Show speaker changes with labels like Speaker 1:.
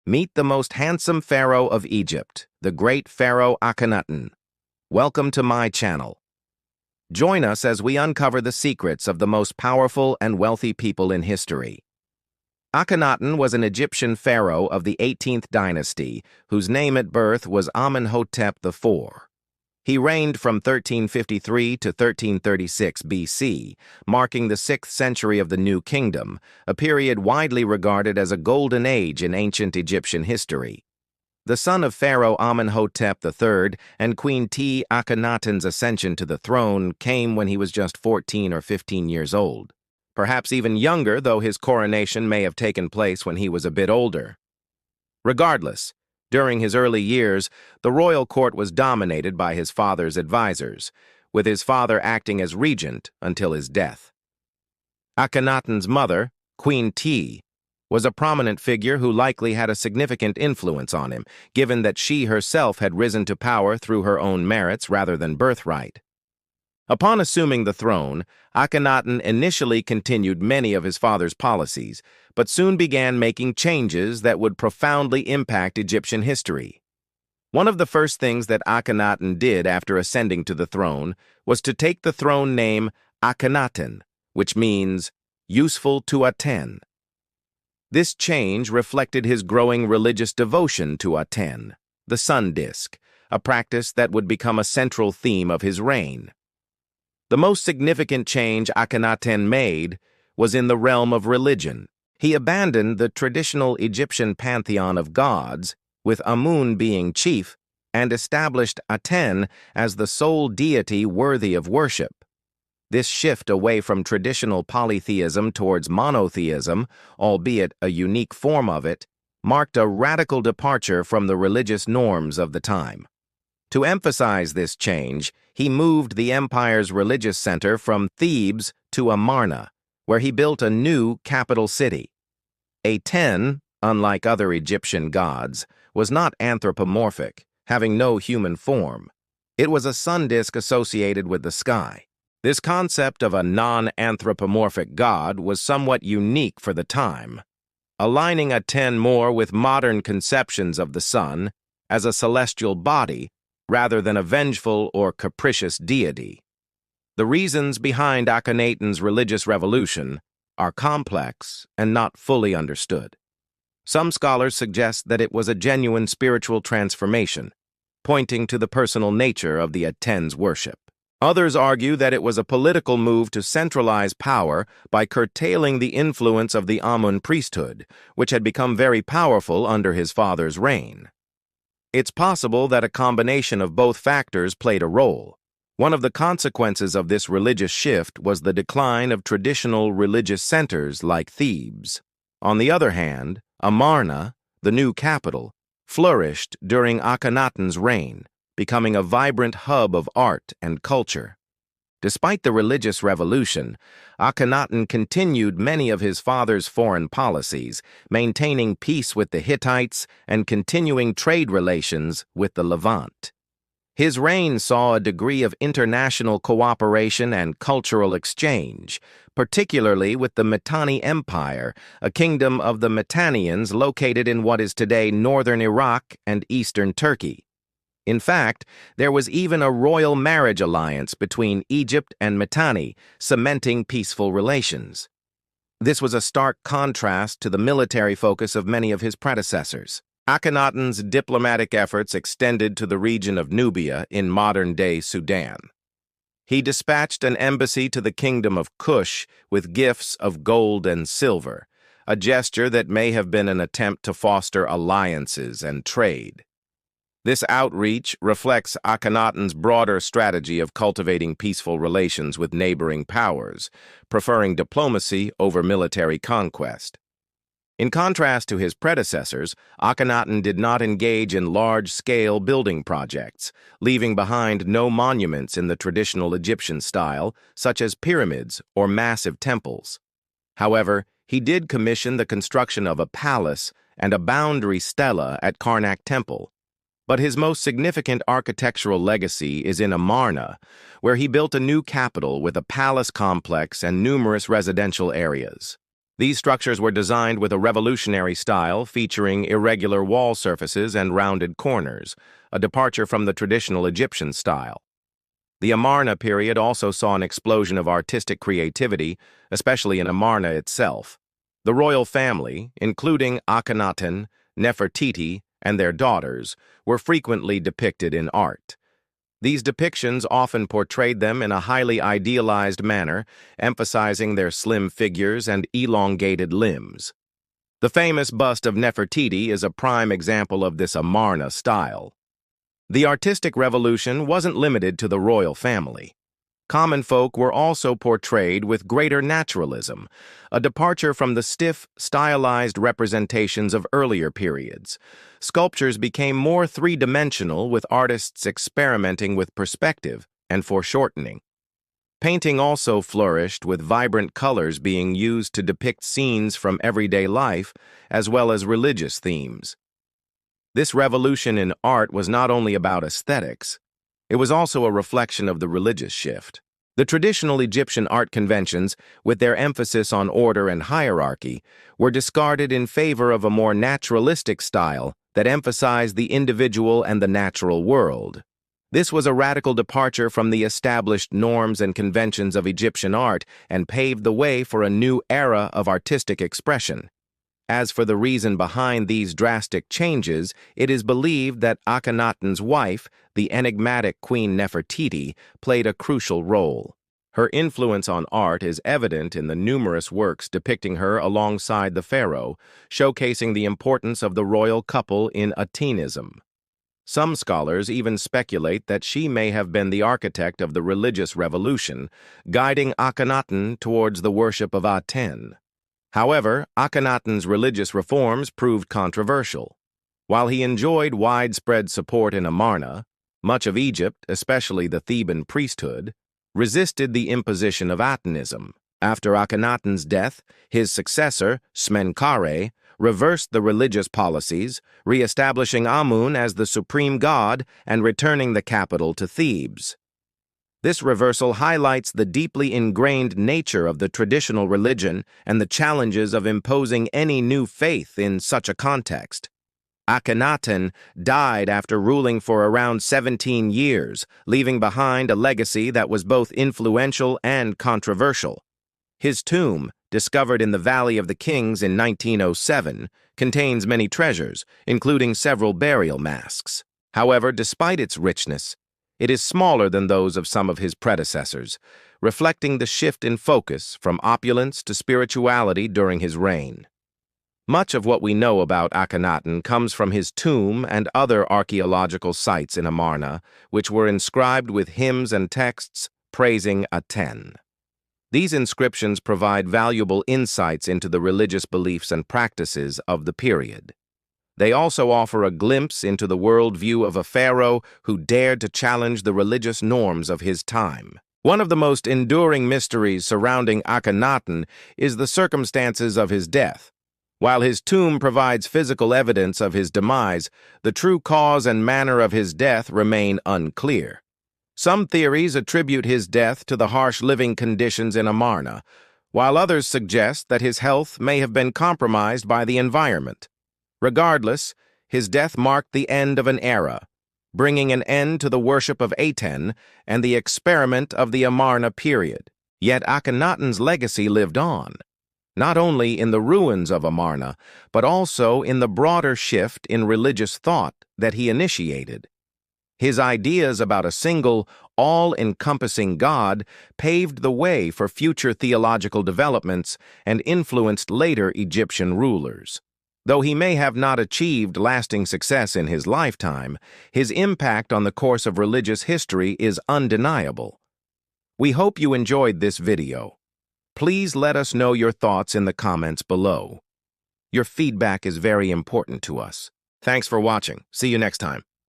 Speaker 1: Meet the most handsome pharaoh of Egypt, the great Pharaoh Akhenaten. Welcome to my channel. Join us as we uncover the secrets of the most powerful and wealthy people in history. Akhenaten was an Egyptian pharaoh of the 18th dynasty, whose name at birth was Amenhotep IV. He reigned from 1353 to 1336 BC, marking the 6th century of the New Kingdom, a period widely regarded as a golden age in ancient Egyptian history. The son of Pharaoh Amenhotep III and Queen Akhenaten's ascension to the throne came when he was just 14 or 15 years old. Perhaps even younger, though his coronation may have taken place when he was a bit older. Regardless, during his early years, the royal court was dominated by his father's advisors, with his father acting as regent until his death. Akhenaten's mother, Queen was a prominent figure who likely had a significant influence on him, given that she herself had risen to power through her own merits rather than birthright. Upon assuming the throne, Akhenaten initially continued many of his father's policies, but soon began making changes that would profoundly impact Egyptian history. One of the first things that Akhenaten did after ascending to the throne was to take the throne name Akhenaten, which means useful to Aten. This change reflected his growing religious devotion to Aten, the sun disk, a practice that would become a central theme of his reign. The most significant change Akhenaten made was in the realm of religion. He abandoned the traditional Egyptian pantheon of gods, with Amun being chief, and established Aten as the sole deity worthy of worship. This shift away from traditional polytheism towards monotheism, albeit a unique form of it, marked a radical departure from the religious norms of the time. To emphasize this change, he moved the empire's religious center from Thebes to Amarna, where he built a new capital city. Aten, unlike other Egyptian gods, was not anthropomorphic, having no human form. It was a sun disk associated with the sky. This concept of a non-anthropomorphic god was somewhat unique for the time, aligning Aten more with modern conceptions of the sun as a celestial body rather than a vengeful or capricious deity. The reasons behind Akhenaten's religious revolution are complex and not fully understood. Some scholars suggest that it was a genuine spiritual transformation, pointing to the personal nature of the Aten's worship. Others argue that it was a political move to centralize power by curtailing the influence of the Amun priesthood, which had become very powerful under his father's reign. It's possible that a combination of both factors played a role. One of the consequences of this religious shift was the decline of traditional religious centers like Thebes. On the other hand, Amarna, the new capital, flourished during Akhenaten's reign, becoming a vibrant hub of art and culture. Despite the religious revolution, Akhenaten continued many of his father's foreign policies, maintaining peace with the Hittites and continuing trade relations with the Levant. His reign saw a degree of international cooperation and cultural exchange, particularly with the Mitanni Empire, a kingdom of the Mitannians located in what is today northern Iraq and eastern Turkey. In fact, there was even a royal marriage alliance between Egypt and Mitanni, cementing peaceful relations. This was a stark contrast to the military focus of many of his predecessors. Akhenaten's diplomatic efforts extended to the region of Nubia in modern-day Sudan. He dispatched an embassy to the kingdom of Kush with gifts of gold and silver, a gesture that may have been an attempt to foster alliances and trade. This outreach reflects Akhenaten's broader strategy of cultivating peaceful relations with neighboring powers, preferring diplomacy over military conquest. In contrast to his predecessors, Akhenaten did not engage in large-scale building projects, leaving behind no monuments in the traditional Egyptian style, such as pyramids or massive temples. However, he did commission the construction of a palace and a boundary stela at Karnak Temple. But his most significant architectural legacy is in Amarna, where he built a new capital with a palace complex and numerous residential areas. These structures were designed with a revolutionary style featuring irregular wall surfaces and rounded corners, a departure from the traditional Egyptian style. The Amarna period also saw an explosion of artistic creativity, especially in Amarna itself. The royal family, including Akhenaten, Nefertiti, and their daughters, were frequently depicted in art. These depictions often portrayed them in a highly idealized manner, emphasizing their slim figures and elongated limbs. The famous bust of Nefertiti is a prime example of this Amarna style. The artistic revolution wasn't limited to the royal family. Common folk were also portrayed with greater naturalism, a departure from the stiff, stylized representations of earlier periods. Sculptures became more three-dimensional, with artists experimenting with perspective and foreshortening. Painting also flourished, with vibrant colors being used to depict scenes from everyday life, as well as religious themes. This revolution in art was not only about aesthetics, it was also a reflection of the religious shift. The traditional Egyptian art conventions, with their emphasis on order and hierarchy, were discarded in favor of a more naturalistic style that emphasized the individual and the natural world. This was a radical departure from the established norms and conventions of Egyptian art and paved the way for a new era of artistic expression. As for the reason behind these drastic changes, it is believed that Akhenaten's wife, the enigmatic Queen Nefertiti, played a crucial role. Her influence on art is evident in the numerous works depicting her alongside the pharaoh, showcasing the importance of the royal couple in Atenism. Some scholars even speculate that she may have been the architect of the religious revolution, guiding Akhenaten towards the worship of Aten. However, Akhenaten's religious reforms proved controversial. While he enjoyed widespread support in Amarna, much of Egypt, especially the Theban priesthood, resisted the imposition of Atenism. After Akhenaten's death, his successor, Smenkhare, reversed the religious policies, re-establishing Amun as the supreme god and returning the capital to Thebes. This reversal highlights the deeply ingrained nature of the traditional religion and the challenges of imposing any new faith in such a context. Akhenaten died after ruling for around 17 years, leaving behind a legacy that was both influential and controversial. His tomb, discovered in the Valley of the Kings in 1907, contains many treasures, including several burial masks. However, despite its richness, it is smaller than those of some of his predecessors, reflecting the shift in focus from opulence to spirituality during his reign. Much of what we know about Akhenaten comes from his tomb and other archaeological sites in Amarna, which were inscribed with hymns and texts praising Aten. These inscriptions provide valuable insights into the religious beliefs and practices of the period. They also offer a glimpse into the worldview of a pharaoh who dared to challenge the religious norms of his time. One of the most enduring mysteries surrounding Akhenaten is the circumstances of his death. While his tomb provides physical evidence of his demise, the true cause and manner of his death remain unclear. Some theories attribute his death to the harsh living conditions in Amarna, while others suggest that his health may have been compromised by the environment. Regardless, his death marked the end of an era, bringing an end to the worship of Aten and the experiment of the Amarna period. Yet Akhenaten's legacy lived on, not only in the ruins of Amarna, but also in the broader shift in religious thought that he initiated. His ideas about a single, all-encompassing God paved the way for future theological developments and influenced later Egyptian rulers. Though he may have not achieved lasting success in his lifetime, his impact on the course of religious history is undeniable. We hope you enjoyed this video. Please let us know your thoughts in the comments below. Your feedback is very important to us. Thanks for watching. See you next time.